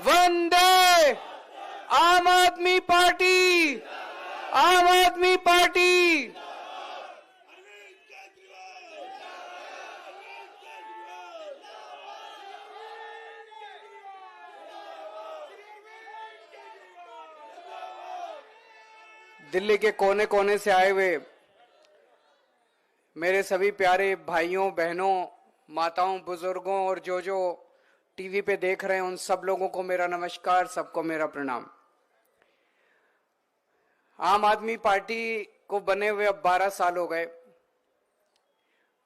वंदे आम आदमी पार्टी, आम आदमी पार्टी। दिल्ली के कोने कोने से आए हुए मेरे सभी प्यारे भाइयों बहनों, माताओं, बुजुर्गों और जो टीवी पे देख रहे हैं उन सब लोगों को मेरा नमस्कार, सबको मेरा प्रणाम। आम आदमी पार्टी को बने हुए अब 12 साल हो गए।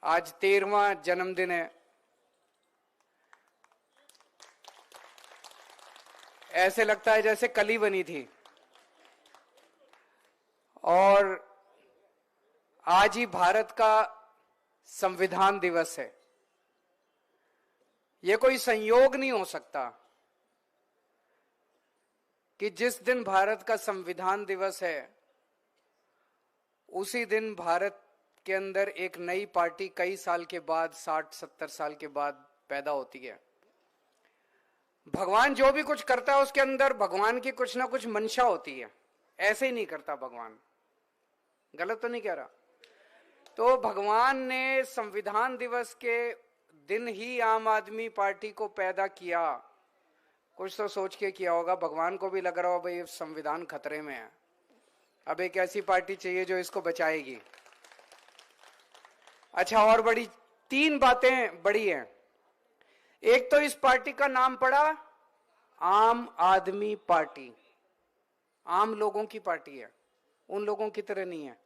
आज 13वां जन्मदिन है। ऐसे लगता है जैसे कल ही बनी थी। और आज ही भारत का संविधान दिवस है। यह कोई संयोग नहीं हो सकता कि जिस दिन भारत का संविधान दिवस है उसी दिन भारत के अंदर एक नई पार्टी कई साल के बाद, 60-70 साल के बाद पैदा होती है। भगवान जो भी कुछ करता है उसके अंदर भगवान की कुछ ना कुछ मंशा होती है। ऐसे ही नहीं करता भगवान। गलत तो नहीं कह रहा? तो भगवान ने संविधान दिवस के दिन ही आम आदमी पार्टी को पैदा किया। कुछ तो सोच के किया होगा। भगवान को भी लग रहा हो भाई संविधान खतरे में है, अब एक ऐसी पार्टी चाहिए जो इसको बचाएगी। अच्छा, और बड़ी 3 बातें बड़ी हैं। एक तो इस पार्टी का नाम पड़ा आम आदमी पार्टी। आम लोगों की पार्टी है, उन लोगों की तरह नहीं है।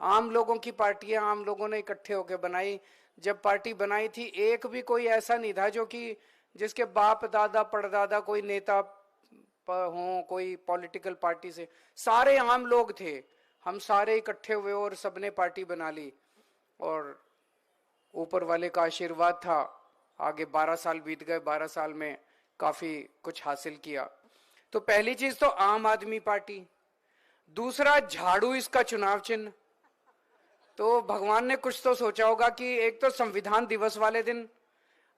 आम लोगों की पार्टी है, आम लोगों ने इकट्ठे होकर बनाई। जब पार्टी बनाई थी एक भी कोई ऐसा नहीं था जो कि जिसके बाप दादा परदादा कोई नेता हो, कोई पॉलिटिकल पार्टी से। सारे आम लोग थे। हम सारे इकट्ठे हुए और सबने पार्टी बना ली और ऊपर वाले का आशीर्वाद था। आगे 12 साल बीत गए। 12 साल में काफी कुछ हासिल किया। तो पहली चीज तो आम आदमी पार्टी। दूसरा, झाड़ू इसका चुनाव चिन्ह। तो भगवान ने कुछ तो सोचा होगा कि एक तो संविधान दिवस वाले दिन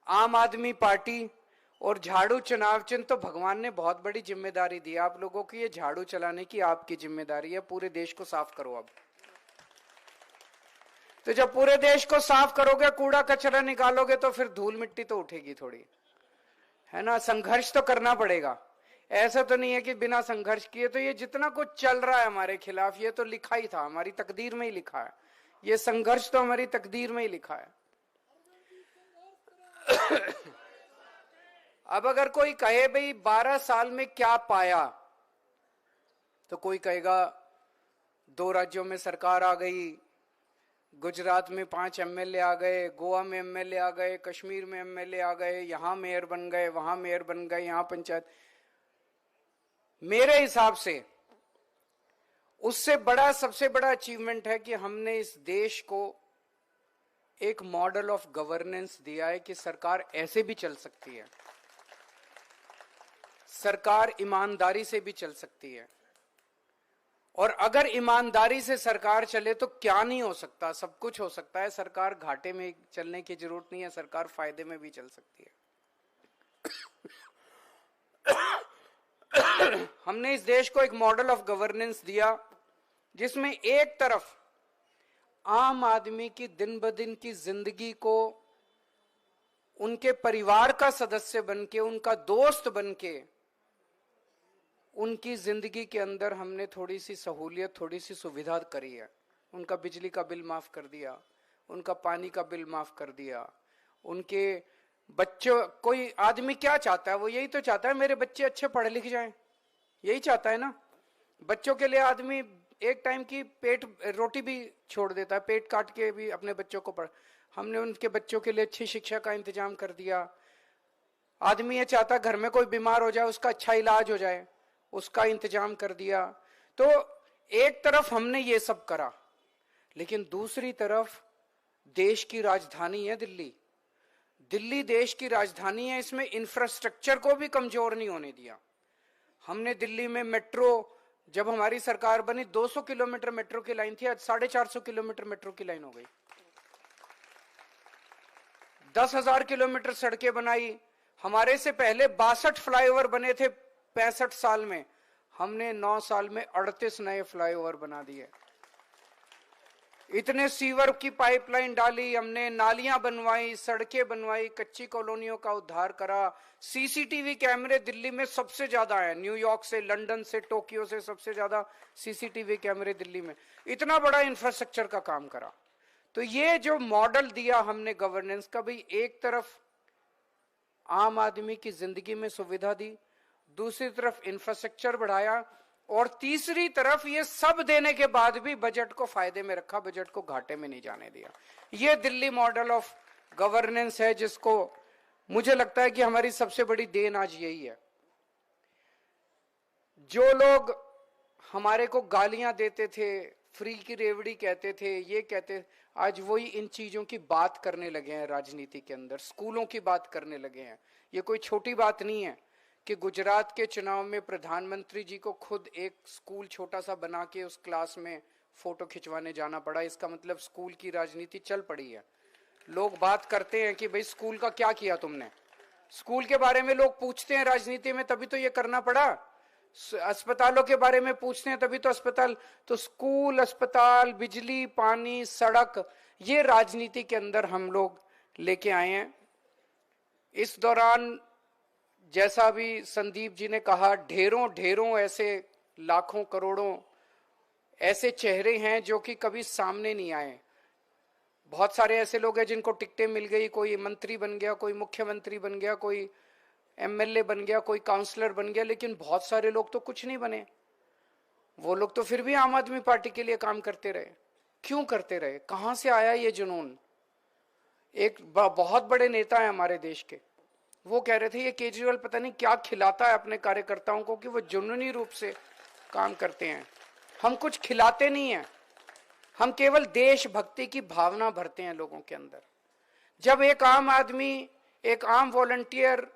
आम आदमी पार्टी और झाड़ू चुनाव चिन्ह, तो भगवान ने बहुत बड़ी जिम्मेदारी दी आप लोगों की। ये झाड़ू चलाने की आपकी जिम्मेदारी है। पूरे देश को साफ करो अब। तो जब पूरे देश को साफ करोगे, कूड़ा कचरा निकालोगे, तो फिर धूल मिट्टी तो उठेगी थोड़ी, है ना। संघर्ष तो करना पड़ेगा। ऐसा तो नहीं है कि बिना संघर्ष किए। तो ये जितना कुछ चल रहा है हमारे खिलाफ, ये तो लिखा ही था, हमारी तकदीर में ही लिखा है। ये संघर्ष तो हमारी तकदीर में ही लिखा है। अब अगर कोई कहे भाई 12 साल में क्या पाया, तो कोई कहेगा 2 राज्यों में सरकार आ गई, गुजरात में 5 एमएलए आ गए, गोवा में एमएलए आ गए, कश्मीर में एमएलए आ गए, यहां मेयर बन गए, वहां मेयर बन गए, यहां पंचायत। मेरे हिसाब से उससे बड़ा, सबसे बड़ा अचीवमेंट है कि हमने इस देश को एक मॉडल ऑफ गवर्नेंस दिया है कि सरकार ऐसे भी चल सकती है, सरकार ईमानदारी से भी चल सकती है। और अगर ईमानदारी से सरकार चले तो क्या नहीं हो सकता, सब कुछ हो सकता है। सरकार घाटे में चलने की जरूरत नहीं है, सरकार फायदे में भी चल सकती है। हमने इस देश को एक मॉडल ऑफ गवर्नेंस दिया जिसमें एक तरफ आम आदमी की दिन ब दिन की जिंदगी को उनके परिवार का सदस्य बनके, उनका दोस्त बनके, उनकी जिंदगी के अंदर हमने थोड़ी सी सहूलियत, थोड़ी सी सुविधा करी है। उनका बिजली का बिल माफ कर दिया, उनका पानी का बिल माफ कर दिया, उनके बच्चों, कोई आदमी क्या चाहता है? वो यही तो चाहता है मेरे बच्चे अच्छे पढ़ लिख जाएं। यही चाहता है ना। बच्चों के लिए आदमी एक टाइम की पेट रोटी भी छोड़ देता है, पेट काट के भी अपने बच्चों को पढ़। हमने उनके बच्चों के लिए अच्छी शिक्षा का इंतजाम कर दिया। आदमी ये चाहता है घर में कोई बीमार हो जाए, उसका अच्छा इलाज हो जाए, उसका इंतजाम कर दिया। तो एक तरफ हमने ये सब करा, लेकिन दूसरी तरफ देश की राजधानी है दिल्ली। दिल्ली देश की राजधानी है, इसमें इंफ्रास्ट्रक्चर को भी कमजोर नहीं होने दिया। हमने दिल्ली में मेट्रो, जब हमारी सरकार बनी 200 किलोमीटर मेट्रो की लाइन थी, आज 450 किलोमीटर मेट्रो की लाइन हो गई। 10,000 किलोमीटर सड़कें बनाई, हमारे से पहले 62 फ्लाईओवर बने थे 65 साल में, हमने 9 साल में 38 नए फ्लाईओवर बना दिए। इतने सीवर की पाइपलाइन डाली हमने, नालियां बनवाई, सड़कें बनवाई, कच्ची कॉलोनियों का उद्धार करा। सीसीटीवी कैमरे दिल्ली में सबसे ज्यादा है, न्यूयॉर्क से, लंदन से, टोक्यो से सबसे ज्यादा सीसीटीवी कैमरे दिल्ली में। इतना बड़ा इंफ्रास्ट्रक्चर का काम करा। तो ये जो मॉडल दिया हमने गवर्नेंस का, भाई एक तरफ आम आदमी की जिंदगी में सुविधा दी, दूसरी तरफ इंफ्रास्ट्रक्चर बढ़ाया, और तीसरी तरफ ये सब देने के बाद भी बजट को फायदे में रखा, बजट को घाटे में नहीं जाने दिया। ये दिल्ली मॉडल ऑफ गवर्नेंस है, जिसको मुझे लगता है कि हमारी सबसे बड़ी देन आज यही है। जो लोग हमारे को गालियां देते थे, फ्री की रेवड़ी कहते थे, ये कहते, आज वही इन चीजों की बात करने लगे हैं राजनीति के अंदर, स्कूलों की बात करने लगे हैं। ये कोई छोटी बात नहीं है कि गुजरात के चुनाव में प्रधानमंत्री जी को खुद एक स्कूल छोटा सा बना के उस क्लास में फोटो खिंचवाने जाना पड़ा। इसका मतलब स्कूल की राजनीति चल पड़ी है। लोग बात करते हैं कि भाई स्कूल का क्या किया तुमने, स्कूल के बारे में लोग पूछते हैं राजनीति में, तभी तो ये करना पड़ा। अस्पतालों के बारे में पूछते हैं तभी तो अस्पताल, तो स्कूल, अस्पताल, बिजली, पानी, सड़क, ये राजनीति के अंदर हम लोग लेके आए हैं। इस दौरान जैसा भी संदीप जी ने कहा, ढेरों ढेरों ऐसे लाखों करोड़ों ऐसे चेहरे हैं जो कि कभी सामने नहीं आए। बहुत सारे ऐसे लोग हैं जिनको टिकटें मिल गई, कोई मंत्री बन गया, कोई मुख्यमंत्री बन गया, कोई एमएलए बन गया, कोई काउंसलर बन गया, लेकिन बहुत सारे लोग तो कुछ नहीं बने। वो लोग तो फिर भी आम आदमी पार्टी के लिए काम करते रहे। क्यों करते रहे? कहां से आया ये जुनून? एक बहुत बड़े नेता है हमारे देश के, वो कह रहे थे ये केजरीवाल पता नहीं क्या खिलाता है अपने कार्यकर्ताओं को कि वो जुनूनी रूप से काम करते हैं। हम कुछ खिलाते नहीं हैं, हम केवल देशभक्ति की भावना भरते हैं लोगों के अंदर। जब एक आम आदमी, एक आम वॉलंटियर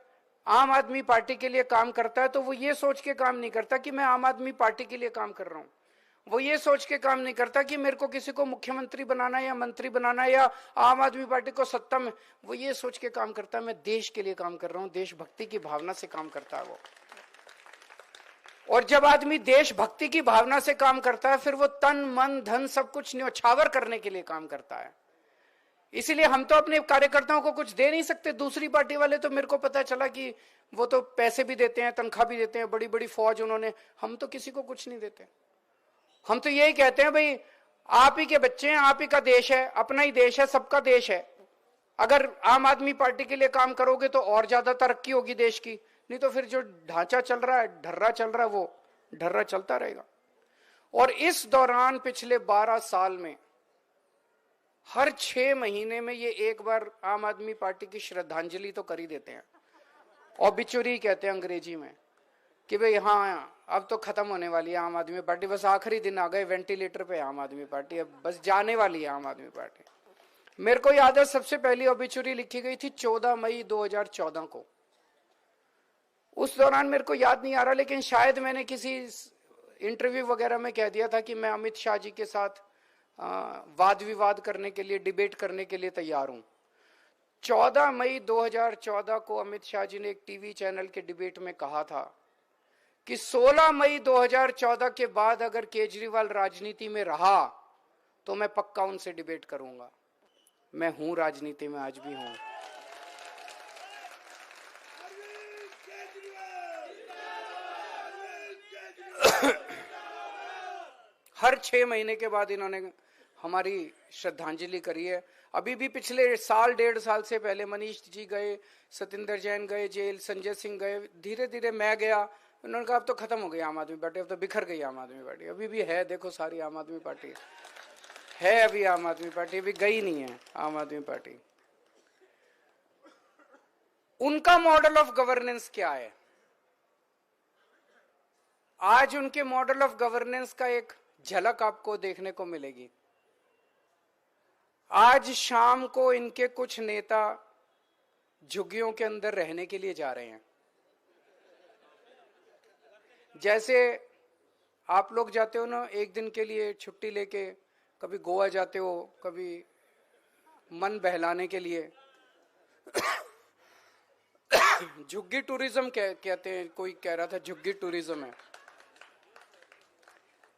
आम आदमी पार्टी के लिए काम करता है तो वो ये सोच के काम नहीं करता कि मैं आम आदमी पार्टी के लिए काम कर रहा हूं। वो ये सोच के काम नहीं करता कि मेरे को किसी को मुख्यमंत्री बनाना है या मंत्री बनाना है या आम आदमी पार्टी को सत्ता में, वो ये सोच के काम करता है मैं देश के लिए काम कर रहा हूं, देशभक्ति की भावना से काम करता है वो। और जब आदमी देशभक्ति की भावना से काम करता है, फिर वो तन मन धन सब कुछ न्यौछावर करने के लिए काम करता है। इसीलिए हम तो अपने कार्यकर्ताओं को कुछ दे नहीं सकते। दूसरी पार्टी वाले तो, मेरे को पता चला कि वो तो पैसे भी देते हैं, तनख्वाह भी देते हैं, बड़ी बड़ी फौज उन्होंने। हम तो किसी को कुछ नहीं देते। हम तो यही कहते हैं भाई आप ही के बच्चे हैं, आप ही का देश है, अपना ही देश है, सबका देश है। अगर आम आदमी पार्टी के लिए काम करोगे तो और ज्यादा तरक्की होगी देश की, नहीं तो फिर जो ढांचा चल रहा है, ढर्रा चल रहा है, वो ढर्रा चलता रहेगा। और इस दौरान पिछले 12 साल में हर 6 महीने में ये एक बार आम आदमी पार्टी की श्रद्धांजलि तो कर ही देते हैं। ऑबिचुरी कहते हैं अंग्रेजी में, कि भाई हाँ अब तो खत्म होने वाली है आम आदमी पार्टी, बस आखिरी दिन आ गए, वेंटिलेटर पे आम आदमी पार्टी, अब बस जाने वाली है आम आदमी पार्टी। मेरे को याद है सबसे पहली ऑबिचुरी लिखी गई थी 14 मई 2014 को। उस दौरान मेरे को याद नहीं आ रहा, लेकिन शायद मैंने किसी इंटरव्यू वगैरह में कह दिया था कि मैं अमित शाह जी के साथ वाद विवाद करने के लिए, डिबेट करने के लिए तैयार हूं। 14 मई 2014 को अमित शाह जी ने एक टीवी चैनल के डिबेट में कहा था कि 16 मई 2014 के बाद अगर केजरीवाल राजनीति में रहा तो मैं पक्का उनसे डिबेट करूंगा। मैं हूं राजनीति में, आज भी हूं। हर 6 महीने के बाद इन्होंने हमारी श्रद्धांजलि करी है। अभी भी पिछले साल, 1.5 साल से पहले मनीष जी गए, सतिंदर जैन गए जेल, संजय सिंह गए, धीरे धीरे मैं गया। उन्होंने कहा अब तो खत्म हो गई आम आदमी पार्टी, अब तो बिखर गई आम आदमी पार्टी। अभी भी है, देखो सारी आम आदमी पार्टी है, अभी आम आदमी पार्टी अभी गई नहीं है आम आदमी पार्टी। उनका मॉडल ऑफ गवर्नेंस क्या है? आज उनके मॉडल ऑफ गवर्नेंस का एक झलक आपको देखने को मिलेगी। आज शाम को इनके कुछ नेता झुग्गियों के अंदर रहने के लिए जा रहे हैं। जैसे आप लोग जाते हो ना एक दिन के लिए छुट्टी लेके, कभी गोवा जाते हो, कभी मन बहलाने के लिए, झुग्गी टूरिज्म कहते हैं, कोई कह रहा था झुग्गी टूरिज्म है।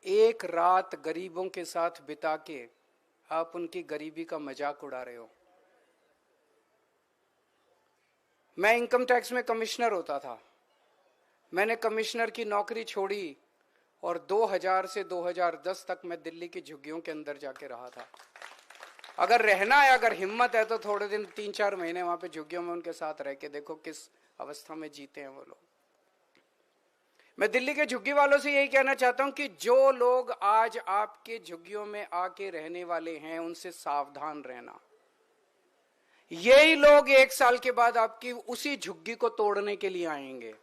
एक रात गरीबों के साथ बिता के आप उनकी गरीबी का मजाक उड़ा रहे हो। मैं इनकम टैक्स में कमिश्नर होता था, मैंने कमिश्नर की नौकरी छोड़ी और 2000 से 2010 तक मैं दिल्ली की झुग्गियों के अंदर जाके रहा था। अगर रहना है, अगर हिम्मत है तो थोड़े दिन 3-4 महीने वहां पे झुग्गियों में उनके साथ रह के देखो किस अवस्था में जीते हैं वो लोग। मैं दिल्ली के झुग्गी वालों से यही कहना चाहता हूं कि जो लोग आज आपके झुग्गियों में आके रहने वाले हैं उनसे सावधान रहना। यही लोग 1 साल के बाद आपकी उसी झुग्गी को तोड़ने के लिए आएंगे।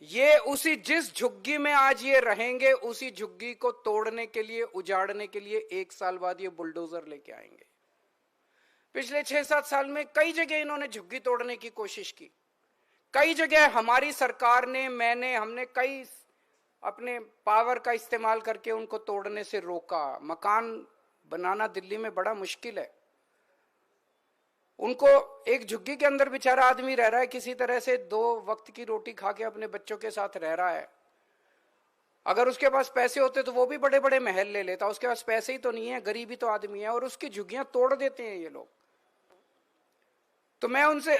ये उसी जिस झुग्गी में आज ये रहेंगे उसी झुग्गी को तोड़ने के लिए, उजाड़ने के लिए 1 साल बाद ये बुलडोजर लेके आएंगे। पिछले 6-7 साल में कई जगह इन्होंने झुग्गी तोड़ने की कोशिश की। कई जगह हमारी सरकार ने, हमने कई अपने पावर का इस्तेमाल करके उनको तोड़ने से रोका। मकान बनाना दिल्ली में बड़ा मुश्किल है। उनको एक झुग्गी के अंदर बेचारा आदमी रह रहा है, किसी तरह से 2 वक्त की रोटी खा के अपने बच्चों के साथ रह रहा है। अगर उसके पास पैसे होते तो वो भी बड़े बड़े महल ले लेता। उसके पास पैसे ही तो नहीं है, गरीबी तो आदमी है, और उसकी झुग्गियां तोड़ देते हैं ये लोग। तो मैं उनसे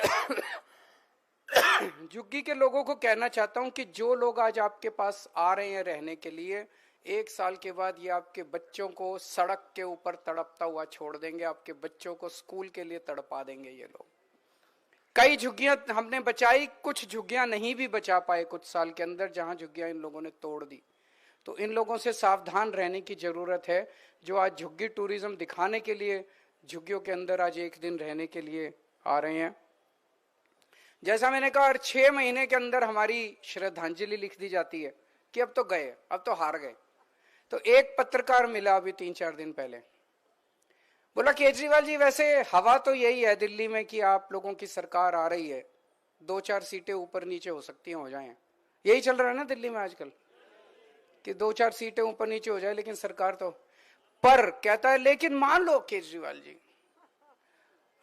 झुग्गी के लोगों को कहना चाहता हूं कि जो लोग आज आपके पास आ रहे हैं रहने के लिए, 1 साल के बाद ये आपके बच्चों को सड़क के ऊपर तड़पता हुआ छोड़ देंगे, आपके बच्चों को स्कूल के लिए तड़पा देंगे ये लोग। कई झुग्गियां हमने बचाई, कुछ झुग्गियां नहीं भी बचा पाए कुछ साल के अंदर, जहां झुग्गियां इन लोगों ने तोड़ दी। तो इन लोगों से सावधान रहने की जरूरत है, जो आज झुग्गी टूरिज्म दिखाने के लिए झुग्गियों के अंदर आज 1 दिन रहने के लिए आ रहे हैं। जैसा मैंने कहा, 6 महीने के अंदर हमारी श्रद्धांजलि लिख दी जाती है कि अब तो गए, अब तो हार गए। तो एक पत्रकार मिला अभी 3-4 दिन पहले, बोला केजरीवाल जी वैसे हवा तो यही है दिल्ली में कि आप लोगों की सरकार आ रही है, 2-4 सीटें ऊपर नीचे हो सकती हैं, हो जाएं। यही चल रहा है ना दिल्ली में आजकल कि 2-4 सीटें ऊपर नीचे हो जाए, लेकिन सरकार तो। पर कहता है लेकिन मान लो केजरीवाल जी,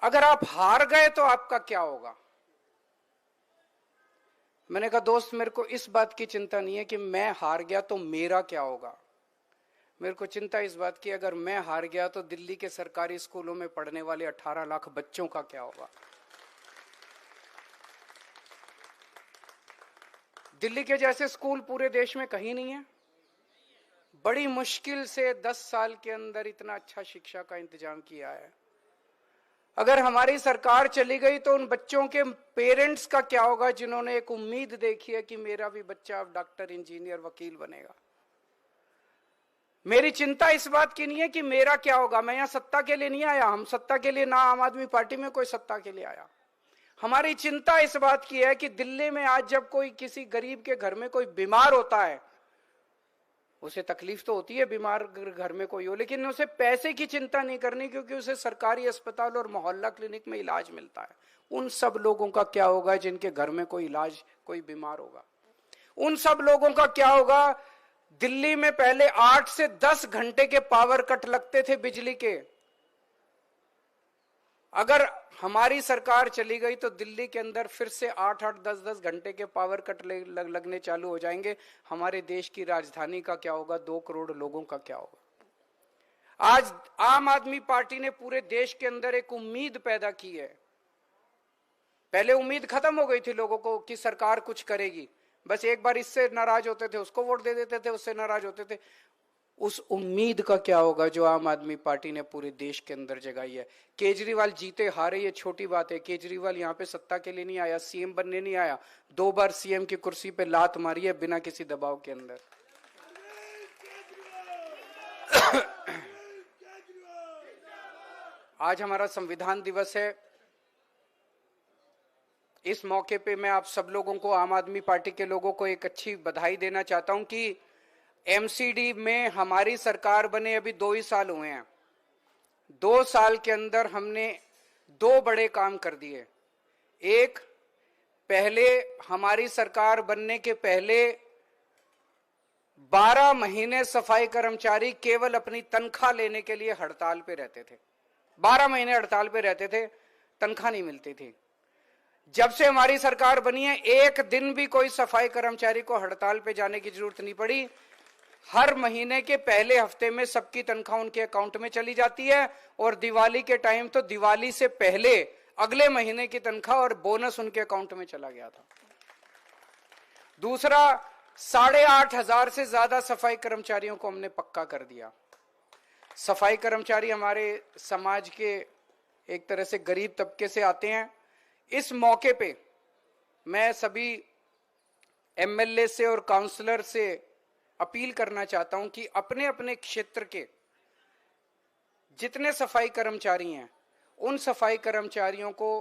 अगर आप हार गए तो आपका क्या होगा। मैंने कहा दोस्त, मेरे को इस बात की चिंता नहीं है कि मैं हार गया तो मेरा क्या होगा। मेरे को चिंता इस बात की, अगर मैं हार गया तो दिल्ली के सरकारी स्कूलों में पढ़ने वाले 18 लाख बच्चों का क्या होगा। दिल्ली के जैसे स्कूल पूरे देश में कहीं नहीं है। बड़ी मुश्किल से 10 साल के अंदर इतना अच्छा शिक्षा का इंतजाम किया है। अगर हमारी सरकार चली गई तो उन बच्चों के पेरेंट्स का क्या होगा, जिन्होंने एक उम्मीद देखी है कि मेरा भी बच्चा डॉक्टर, इंजीनियर, वकील बनेगा। मेरी चिंता इस बात की नहीं है कि मेरा क्या होगा। मैं यहां सत्ता के लिए नहीं आया, हम सत्ता के लिए, ना आम आदमी पार्टी में कोई सत्ता के लिए आया। हमारी चिंता इस बात की है कि दिल्ली में आज जब कोई किसी गरीब के घर में कोई बीमार होता है, उसे तकलीफ तो होती है बीमार घर में कोई हो, लेकिन उसे पैसे की चिंता नहीं करनी, क्योंकि उसे सरकारी अस्पताल और मोहल्ला क्लिनिक में इलाज मिलता है। उन सब लोगों का क्या होगा जिनके घर में कोई इलाज, कोई बीमार होगा। उन सब लोगों का क्या होगा। दिल्ली में पहले 8 से 10 घंटे के पावर कट लगते थे बिजली के। अगर हमारी सरकार चली गई तो दिल्ली के अंदर फिर से 8-8, 10-10 घंटे के पावर कट लगने चालू हो जाएंगे। हमारे देश की राजधानी का क्या होगा, 2 करोड़ लोगों का क्या होगा। आज आम आदमी पार्टी ने पूरे देश के अंदर एक उम्मीद पैदा की है। पहले उम्मीद खत्म हो गई थी लोगों को कि सरकार कुछ करेगी, बस एक बार इससे नाराज होते थे उसको वोट दे देते थे, उससे नाराज होते थे। उस उम्मीद का क्या होगा जो आम आदमी पार्टी ने पूरे देश के अंदर जगाई है। केजरीवाल जीते हारे ये छोटी बात है। केजरीवाल यहाँ पे सत्ता के लिए नहीं आया, सीएम बनने नहीं आया। 2 बार सीएम की कुर्सी पे लात मारी है बिना किसी दबाव के अंदर। आज हमारा संविधान दिवस है। इस मौके पे मैं आप सब लोगों को, आम आदमी पार्टी के लोगों को एक अच्छी बधाई देना चाहता हूं कि एमसीडी में हमारी सरकार बने अभी 2 ही साल हुए हैं। 2 साल के अंदर हमने 2 बड़े काम कर दिए। एक, पहले हमारी सरकार बनने के पहले 12 महीने सफाई कर्मचारी केवल अपनी तनख्वाह लेने के लिए हड़ताल पे रहते थे। 12 महीने हड़ताल पे रहते थे, तनख्वाह नहीं मिलती थी। जब से हमारी सरकार बनी है, एक दिन भी कोई सफाई कर्मचारी को हड़ताल पे जाने की जरूरत नहीं पड़ी। हर महीने के पहले हफ्ते में सबकी तनख्वाह उनके अकाउंट में चली जाती है, और दिवाली के टाइम तो दिवाली से पहले अगले महीने की तनख्वाह और बोनस उनके अकाउंट में चला गया था। दूसरा, 8,500 से ज्यादा सफाई कर्मचारियों को हमने पक्का कर दिया। सफाई कर्मचारी हमारे समाज के एक तरह से गरीब तबके से आते हैं। इस मौके पे मैं सभी एमएलए से और काउंसलर से अपील करना चाहता हूं कि अपने अपने क्षेत्र के जितने सफाई कर्मचारी हैं, उन सफाई कर्मचारियों को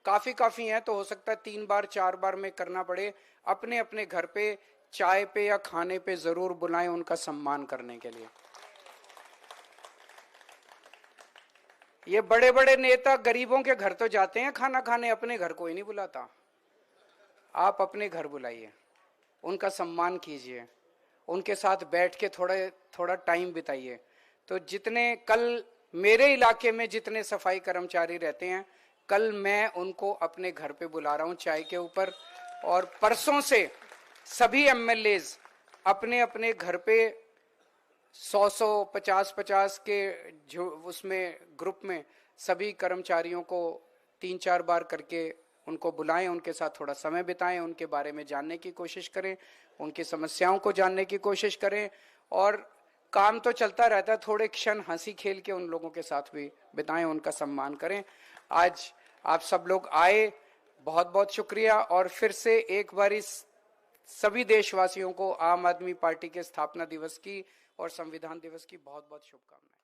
काफी हैं, तो हो सकता है 3 बार 4 बार में करना पड़े, अपने अपने घर पे चाय पे या खाने पे जरूर बुलाएं उनका सम्मान करने के लिए। ये बड़े बड़े नेता गरीबों के घर तो जाते हैं खाना खाने, अपने घर कोई नहीं बुलाता। आप अपने घर बुलाइए, उनका सम्मान कीजिए, उनके साथ बैठ के थोड़ा टाइम बिताइए। तो जितने कल मेरे इलाके में जितने सफाई कर्मचारी रहते हैं, कल मैं उनको अपने घर पे बुला रहा हूं चाय के ऊपर, और परसों से सभी एमएलएज अपने अपने घर पे 100 50 के जो उसमें ग्रुप में सभी कर्मचारियों को 3-4 बार करके उनको बुलाएं, उनके साथ थोड़ा समय बिताएं, उनके बारे में जानने की कोशिश करें, उनकी समस्याओं को जानने की कोशिश करें। और काम तो चलता रहता है, थोड़े क्षण हंसी खेल के उन लोगों के साथ भी बिताएं, उनका सम्मान करें। आज आप सब लोग आए, बहुत बहुत शुक्रिया। और फिर से एक बार सभी देशवासियों को आम आदमी पार्टी के स्थापना दिवस की और संविधान दिवस की बहुत बहुत शुभकामनाएं।